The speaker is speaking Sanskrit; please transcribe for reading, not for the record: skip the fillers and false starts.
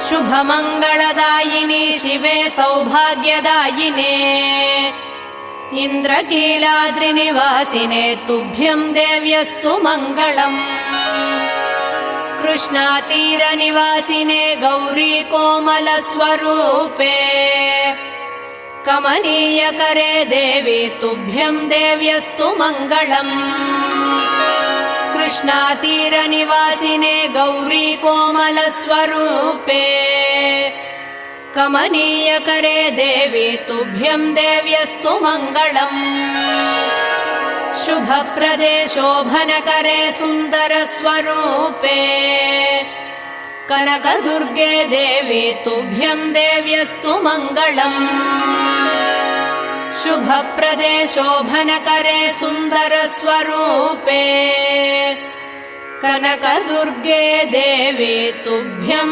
शुभमङ्गलदायिनि शिवे सौभाग्यदायिने इन्द्रकीलाद्रिनिवासिने तुभ्यं देव्यस्तु मङ्गलम् कृष्णातीरनिवासिने गौरी कोमलस्वरूपे कमनीयकरे देवी तुभ्यं देव्यस्तु मङ्गलम् कृष्णातीरनिवासिने गौरी कोमलस्वरूपे कमनीयकरे देवी तुभ्यं देव्यस्तु मङ्गलम् शुभप्रदे शोभनकरे सुन्दरस्वरूपे कनकदुर्गे देवी तुभ्यं देव्यस्तु मङ्गलम् शुभप्रदे शोभनकरे सुन्दरस्वरूपे कनकदुर्गे देवी तुभ्यं